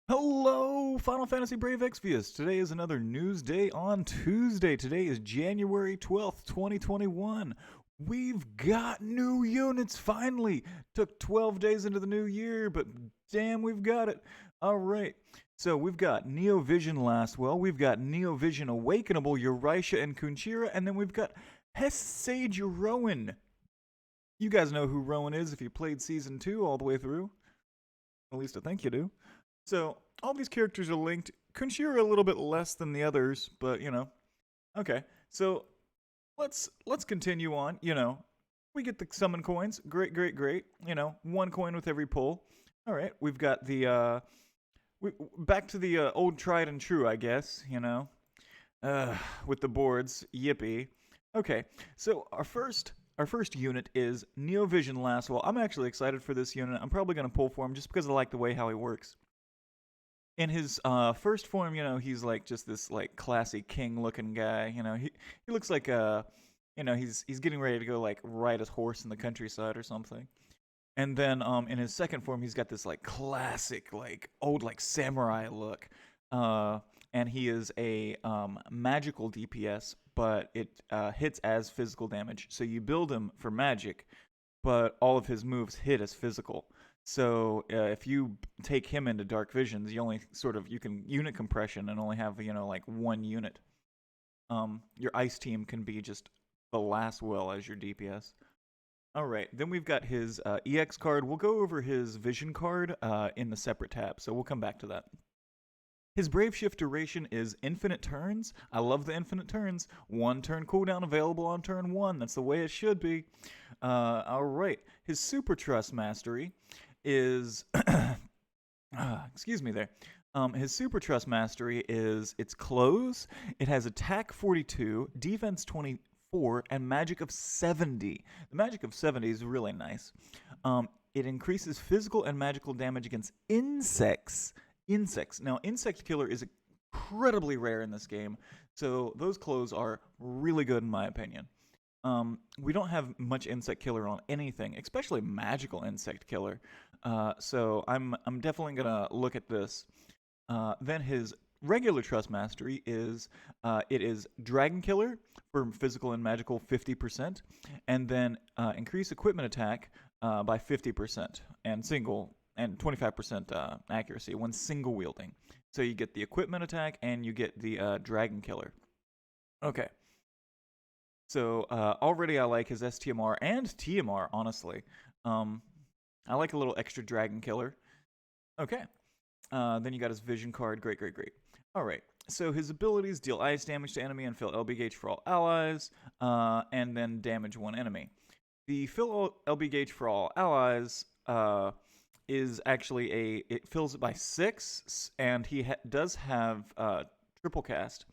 Hello, Final Fantasy Brave Exvius. Today is another news day on Tuesday. Today is January 12th, 2021. We've got new units finally. Took 12 days into the new year, but damn, we've got it. All right. So we've got Vision Lasswell, we've got Vision Awakenable Yuraisha and Kunshira, and then we've got Hess Sage Rowen. You guys know who Rowan is if you played Season 2 all the way through. At least I think you do. So all these characters are linked. Kunshira a little bit less than the others, but Okay, so let's continue on. We get the summon coins. Great, great, great. One coin with every pull. All right, we've got the back to the old tried and true, I guess. With the boards. Yippee. Okay, so our first unit is Vision Lasswell. I'm actually excited for this unit. I'm probably going to pull for him just because I like the way how he works. In his first form, he's like just this like classy king looking guy. He looks like he's getting ready to go like ride his horse in the countryside or something. And then in his second form, he's got this like classic like old like samurai look. And he is a magical DPS, but it hits as physical damage. So you build him for magic, but all of his moves hit as physical. So if you take him into Dark Visions, you only you can unit compression and only have like one unit. Your ice team can be just the Lasswell as your DPS. All right, then we've got his EX card. We'll go over his Vision card in the separate tab, so we'll come back to that. His Brave Shift duration is infinite turns. I love the infinite turns. 1 turn cooldown available on turn 1. That's the way it should be. All right. His Super Trust Mastery is... excuse me there. His Super Trust Mastery is its close. It has attack 42, defense 24, and magic of 70. The magic of 70 is really nice. It increases physical and magical damage against insects. Now, insect killer is incredibly rare in this game, so those clothes are really good in my opinion. We don't have much insect killer on anything, especially magical insect killer. So I'm definitely gonna look at this. Then his regular trust mastery is it is dragon killer for physical and magical 50%, and then increase equipment attack by 50% and 25% accuracy when single wielding. So you get the equipment attack and you get the dragon killer. Okay. So already I like his STMR and TMR, honestly. I like a little extra dragon killer. Okay. Then you got his vision card. Great, great, great. All right. So his abilities deal ice damage to enemy and fill LB gauge for all allies, and then damage one enemy. The fill LB gauge for all allies is actually it fills it by 6, and he does have triple cast.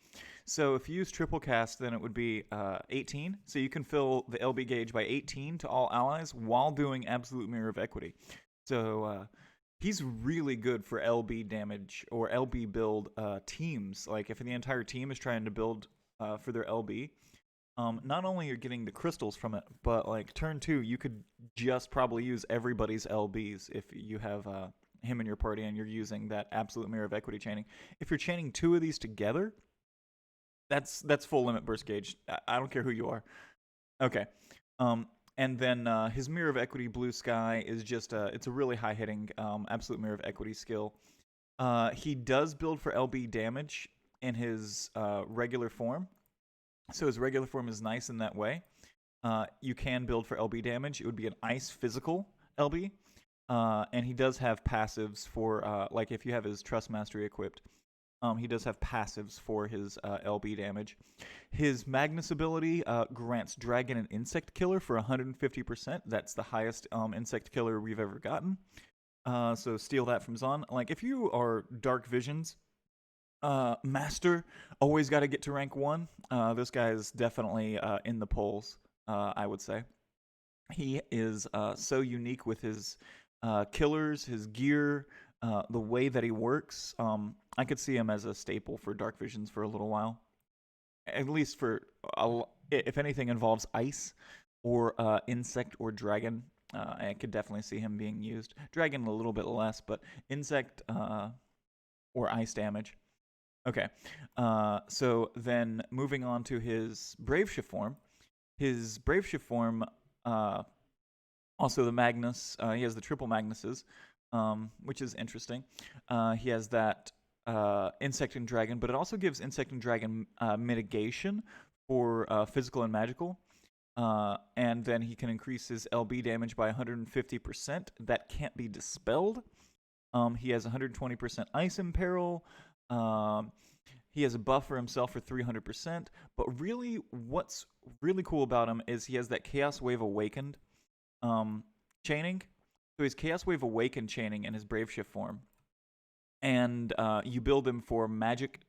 So if you use triple cast, then it would be 18. So you can fill the LB gauge by 18 to all allies while doing absolute mirror of equity. So he's really good for LB damage or LB build teams. Like if the entire team is trying to build for their LB, not only are you getting the crystals from it, but like turn 2, you could just probably use everybody's LBs if you have him in your party and you're using that absolute mirror of equity chaining. If you're chaining 2 of these together, that's full limit burst gauge. I don't care who you are. Okay. And then his mirror of equity blue sky is just it's a really high hitting absolute mirror of equity skill. He does build for LB damage in his regular form. So his regular form is nice in that way. You can build for LB damage. It would be an ice physical LB. And he does have passives for, like if you have his Trust Mastery equipped, he does have passives for his LB damage. His Magnus ability grants Dragon and Insect Killer for 150%. That's the highest Insect Killer we've ever gotten. So steal that from Zon. Like if you are Dark Visions, Master, always got to get to rank 1. This guy is definitely in the polls, I would say. He is so unique with his killers, his gear, the way that he works. I could see him as a staple for Dark Visions for a little while. At least for, if anything involves ice or insect or dragon, I could definitely see him being used. Dragon a little bit less, but insect, or ice damage. Okay. So then moving on to his Brave Shift form. His Brave Shift form, also the Magnus, he has the triple Magnuses, which is interesting. He has that Insect and Dragon, but it also gives Insect and Dragon mitigation for physical and magical. And then he can increase his LB damage by 150%. That can't be dispelled. He has 120% Ice Imperil. He has a buff for himself for 300%. But really, what's really cool about him is he has that Chaos Wave Awakened chaining. So he's Chaos Wave Awakened chaining in his Brave Shift form. And you build him for magic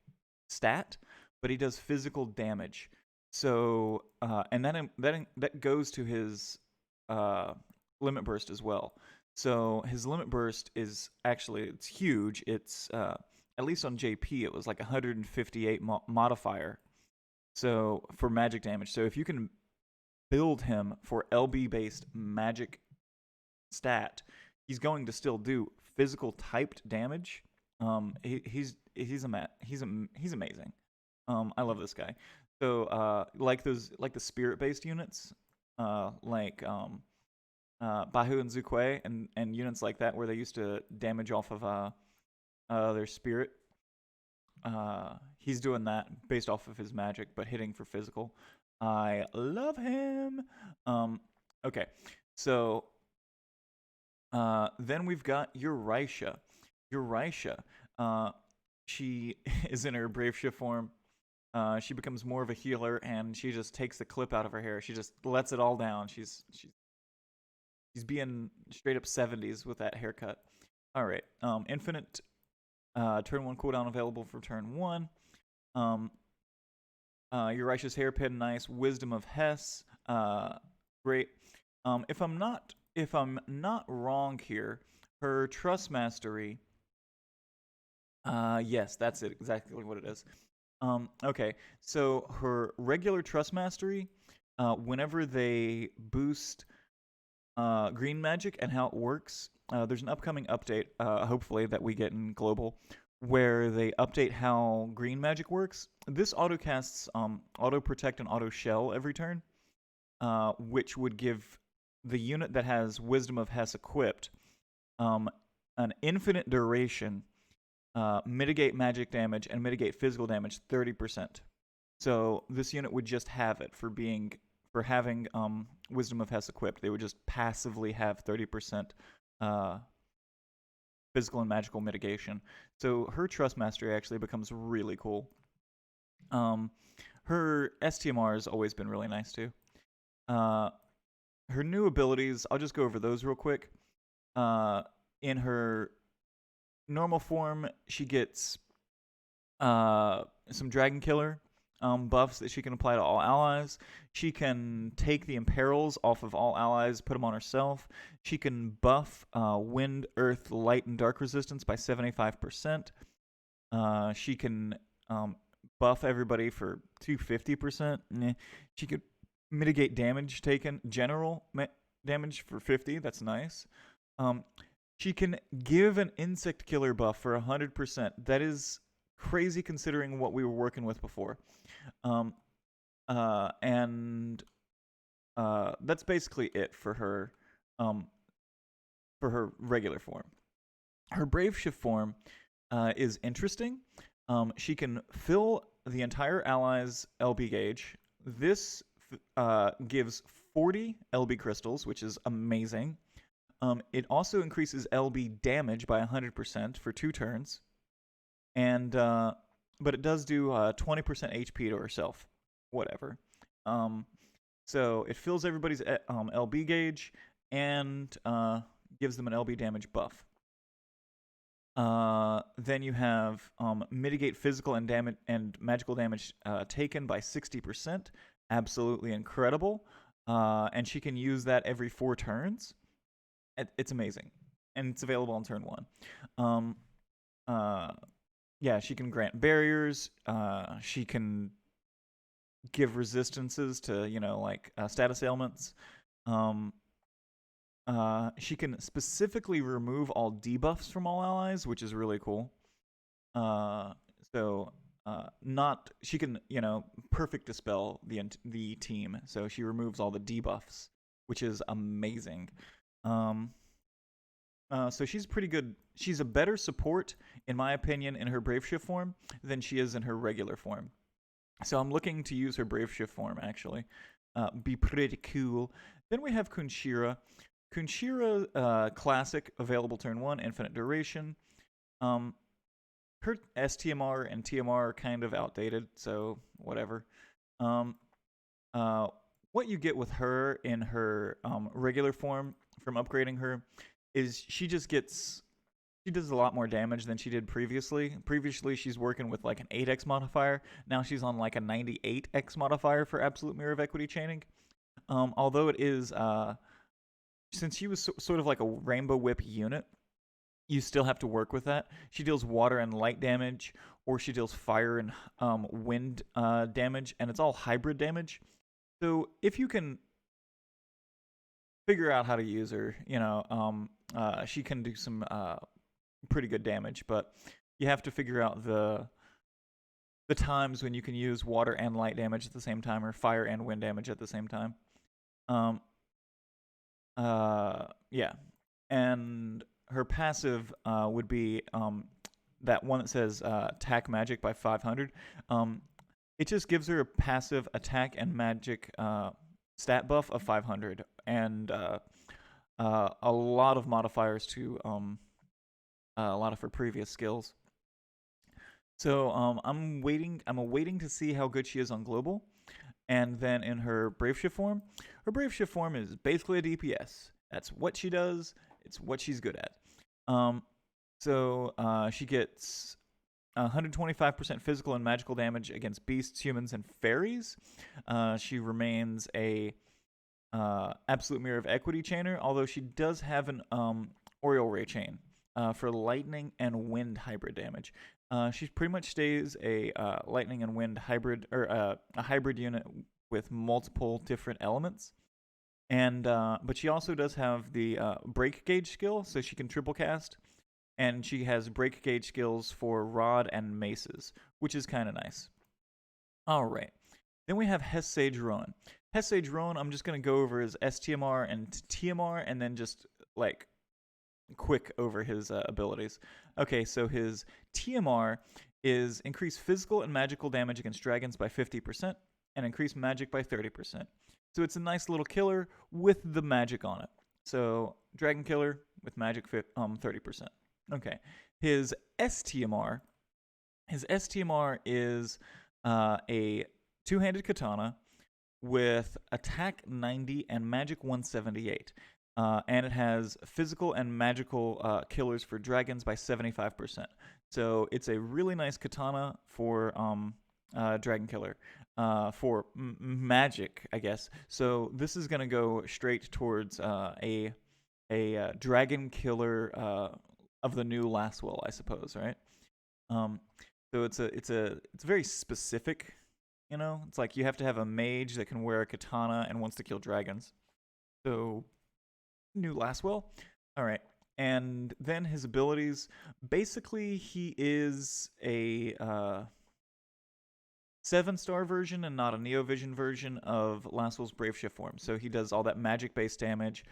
stat, but he does physical damage. So, and that goes to his limit burst as well. So his limit burst is actually, it's huge. It's, at least on JP, it was like 158 modifier. So for magic damage. So if you can build him for LB-based magic stat, he's going to still do physical typed damage. He's amazing. I love this guy. So like the spirit based units, like Bahu and Zukwe and units like that where they used to damage off of their spirit. He's doing that based off of his magic, but hitting for physical. I love him. Okay, so then we've got Yuraisha. Yuraisha. She is in her Brave Shift form. She becomes more of a healer, and she just takes the clip out of her hair. She just lets it all down. She's being straight up 70s with that haircut. All right. Infinite turn 1 cooldown available for turn 1. Yuraisha's hairpin, nice. Wisdom of Hess, great. If I'm not wrong here, her Trust Mastery. Yes, that's it. Exactly what it is. Okay, so her regular Trust Mastery, whenever they boost green magic and how it works, there's an upcoming update, hopefully, that we get in Global, where they update how green magic works. This auto casts auto protect and auto shell every turn, which would give the unit that has Wisdom of Hess equipped an infinite duration, mitigate magic damage, and mitigate physical damage 30%. So this unit would just have it for having Wisdom of Hess equipped. They would just passively have 30% physical and magical mitigation. So her Trust Mastery actually becomes really cool. Her STMR has always been really nice too. Her new abilities, I'll just go over those real quick. In her normal form, she gets some Dragon Killer buffs that she can apply to all allies. She can take the Imperils off of all allies, put them on herself. She can buff Wind, Earth, Light, and Dark resistance by 75%. She can buff everybody for 250%. She could mitigate damage taken, general damage for 50. That's nice. She can give an Insect Killer buff for 100%. That is crazy considering what we were working with before. And that's basically it for her regular form. Her Brave Shift form is interesting. She can fill the entire ally's LB gauge. This gives 40 LB crystals, which is amazing. It also increases LB damage by 100% for 2 turns. And but it does do 20% HP to herself. Whatever. So it fills everybody's LB gauge and gives them an LB damage buff. Then you have mitigate physical and damage and magical damage taken by 60%. Absolutely incredible. And she can use that every 4 turns. It's amazing, and it's available on turn 1. Yeah, she can grant barriers. She can give resistances to, like status ailments. She can specifically remove all debuffs from all allies, which is really cool. So not she can perfect dispel the team. So she removes all the debuffs, which is amazing. Um, so she's pretty good. She's a better support, in my opinion, in her Brave Shift form than she is in her regular form. So I'm looking to use her Brave Shift form, actually. Be pretty cool. Then we have Kunshira. Kunshira Classic, available turn 1, infinite duration. Her STMR and TMR are kind of outdated, so whatever. What you get with her in her regular form from upgrading her is she does a lot more damage than she did previously. Previously, she's working with like an 8x modifier. Now she's on like a 98x modifier for absolute mirror of equity chaining. Although it is, since she was sort of like a rainbow whip unit, you still have to work with that. She deals water and light damage, or she deals fire and wind damage, and it's all hybrid damage. So if you can figure out how to use her, she can do some pretty good damage, but you have to figure out the times when you can use water and light damage at the same time, or fire and wind damage at the same time. Yeah. And her passive would be that one that says attack magic by 500. It just gives her a passive attack and magic stat buff of 500, and a lot of modifiers to a lot of her previous skills. So I'm awaiting to see how good she is on global. And then in her Brave Shift form is basically a DPS. That's what she does. It's what she's good at. So she gets 125% physical and magical damage against beasts, humans, and fairies. She remains a absolute mirror of equity chainer, although she does have an Oriole Ray chain for lightning and wind hybrid damage. She pretty much stays a lightning and wind hybrid, or a hybrid unit with multiple different elements. And but she also does have the break gauge skill, so she can triple cast, and she has break gauge skills for rod and maces, which is kind of nice. All right, then we have Hess Sage Rowen. Hess Sage Rowen, I'm just gonna go over his STMR and TMR, and then just like quick over his abilities. Okay, so his TMR is increase physical and magical damage against dragons by 50%, and increase magic by 30%. So it's a nice little killer with the magic on it. So dragon killer with magic 30%. Okay, his STMR is a two-handed katana with attack 90 and magic 178. And it has physical and magical killers for dragons by 75%. So it's a really nice katana for dragon killer, for magic, I guess. So this is gonna go straight towards a dragon killer of the new Lasswell, I suppose, right? So it's very specific. It's like you have to have a mage that can wear a katana and wants to kill dragons. So new Lasswell. All right. And then his abilities, basically he is a 7-star version and not a Neo Vision version of Lasswell's Brave Shift form. So he does all that magic-based damage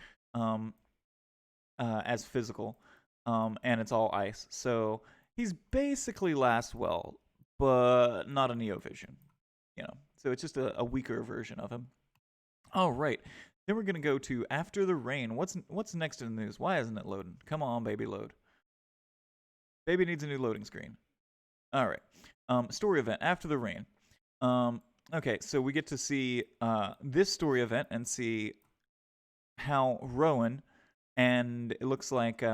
as physical, and it's all ice. So he's basically Lasswell, but not a Neo Vision. So it's just a weaker version of him. All right. Then we're going to go to After the Rain. What's next in the news? Why isn't it loading? Come on, baby, load. Baby needs a new loading screen. All right. Story event, After the Rain. Okay, so we get to see this story event and see how Rowen and it looks like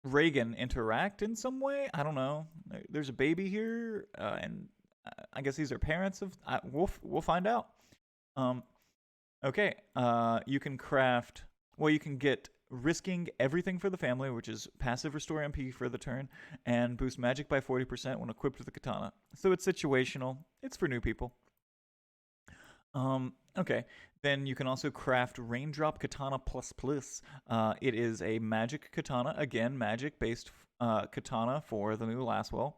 Reagan interact in some way. I don't know. There's a baby here, and I guess these are parents of. We'll find out. Okay. You can craft. Well, you can get risking everything for the family, which is passive restore MP for the turn, and boost magic by 40% when equipped with the katana. So it's situational. It's for new people. Okay, then you can also craft Raindrop Katana Plus Plus. It is a magic katana, again, magic-based katana for the new Lasswell.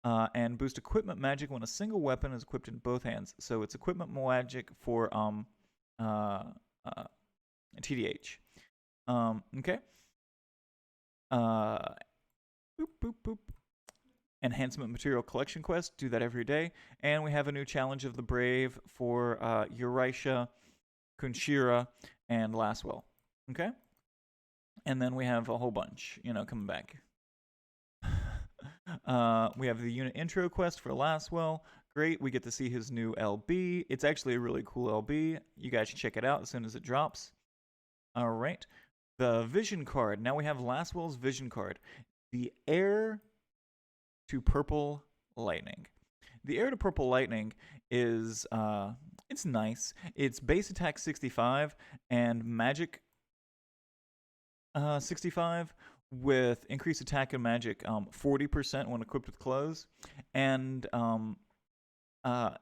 And boost equipment magic when a single weapon is equipped in both hands. So it's equipment magic for uh, TDH. Okay. Boop, boop, boop. Enhancement material collection quest. Do that every day. And we have a new challenge of the brave for Yuraisha, Kunshira, and Lasswell. Okay. And then we have a whole bunch, coming back. We have the unit intro quest for Lasswell. Great. We get to see his new LB. It's actually a really cool LB. You guys should check it out as soon as it drops. All right. The vision card. Now we have Lasswell's vision card. The Heir to Purple Lightning. The Heir to Purple Lightning is, it's nice. It's base attack 65 and magic 65 with increased attack and magic 40% when equipped with clothes. And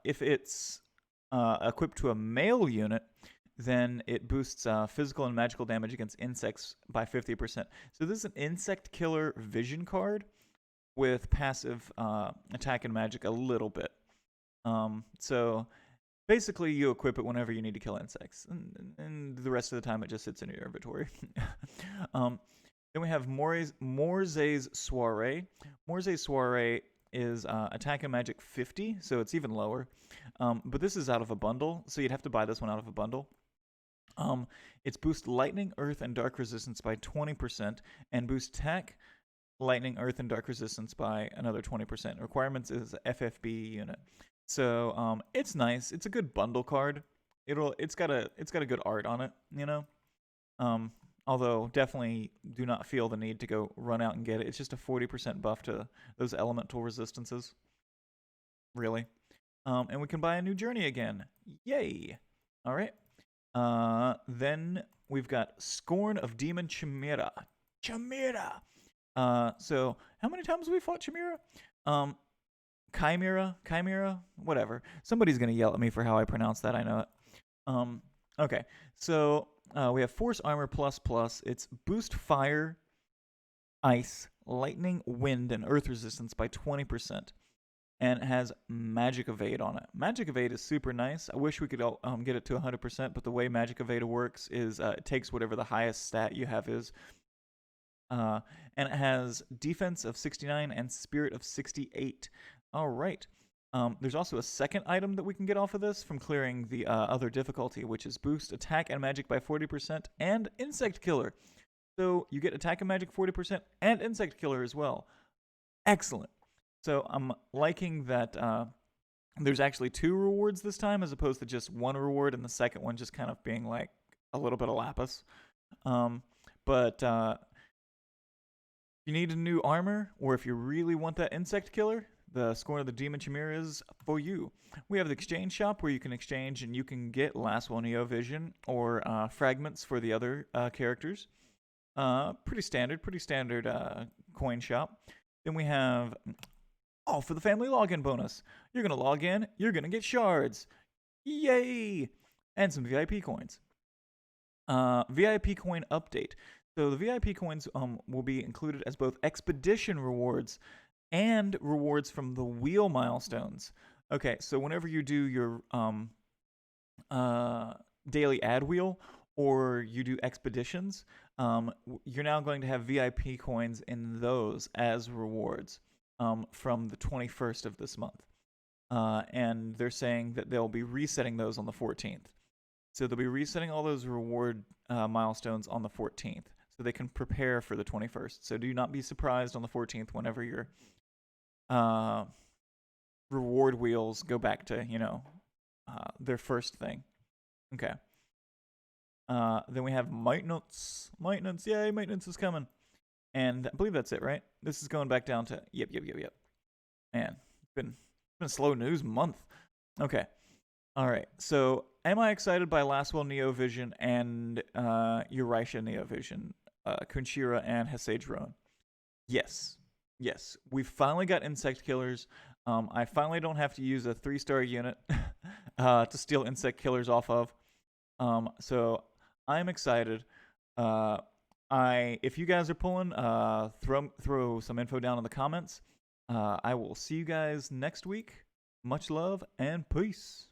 if it's equipped to a male unit, then it boosts physical and magical damage against insects by 50%. So this is an insect killer vision card with passive attack and magic a little bit. So basically you equip it whenever you need to kill insects, and the rest of the time it just sits in your inventory. Then we have Morze's Soiree. Morze's Soiree is attack and magic 50, so it's even lower. But this is out of a bundle, so you'd have to buy this one out of a bundle. It's boost lightning, earth, and dark resistance by 20%, and boost attack, lightning, earth, and dark resistance by another 20%. Requirements is FFBE unit. So it's nice. It's a good bundle card. It's got a good art on it, Although definitely do not feel the need to go run out and get it. It's just a 40% buff to those elemental resistances. Really. And we can buy a new journey again. Yay! All right. Then we've got Scorn of Demon Chimera. Chimera! So how many times have we fought Chimera? Chimera? Whatever. Somebody's going to yell at me for how I pronounce that. I know it. Okay. So we have Force Armor ++. It's boost fire, ice, lightning, wind, and earth resistance by 20%. And it has Magic Evade on it. Magic Evade is super nice. I wish we could get it to 100%, but the way Magic Evade works is it takes whatever the highest stat you have is. And it has defense of 69 and spirit of 68. All right. There's also a second item that we can get off of this from clearing the other difficulty, which is boost attack and magic by 40% and insect killer. So you get attack and magic 40% and insect killer as well. Excellent. So I'm liking that there's actually 2 rewards this time as opposed to just 1 reward, and the second one just kind of being like a little bit of lapis. But if you need a new armor, or if you really want that insect killer, the Scorn of the Demon Chimera is for you. We have the exchange shop where you can exchange and you can get Lasswell Neo Vision or fragments for the other characters. Pretty standard coin shop. Then we have, for the family login bonus. You're going to log in, you're going to get shards. Yay! And some VIP coins. VIP coin update. So the VIP coins will be included as both expedition rewards and rewards from the wheel milestones. Okay, so whenever you do your daily ad wheel or you do expeditions, you're now going to have VIP coins in those as rewards from the 21st of this month. And they're saying that they'll be resetting those on the 14th. So they'll be resetting all those reward milestones on the 14th so they can prepare for the 21st. So do not be surprised on the 14th whenever your reward wheels go back to, their first thing. Okay. Then we have maintenance. Maintenance, yay, maintenance is coming. And I believe that's it, right? This is going back down to, yep. Man, it's been a slow news month. Okay. All right. So am I excited by Lasswell Neo Vision and Yuraisha Neo Vision, Kunshira and Hess Sage Rowen? Yes. Yes, we finally got insect killers. I finally don't have to use a 3-star unit to steal insect killers off of. So I'm excited. If you guys are pulling, throw some info down in the comments. I will see you guys next week. Much love and peace.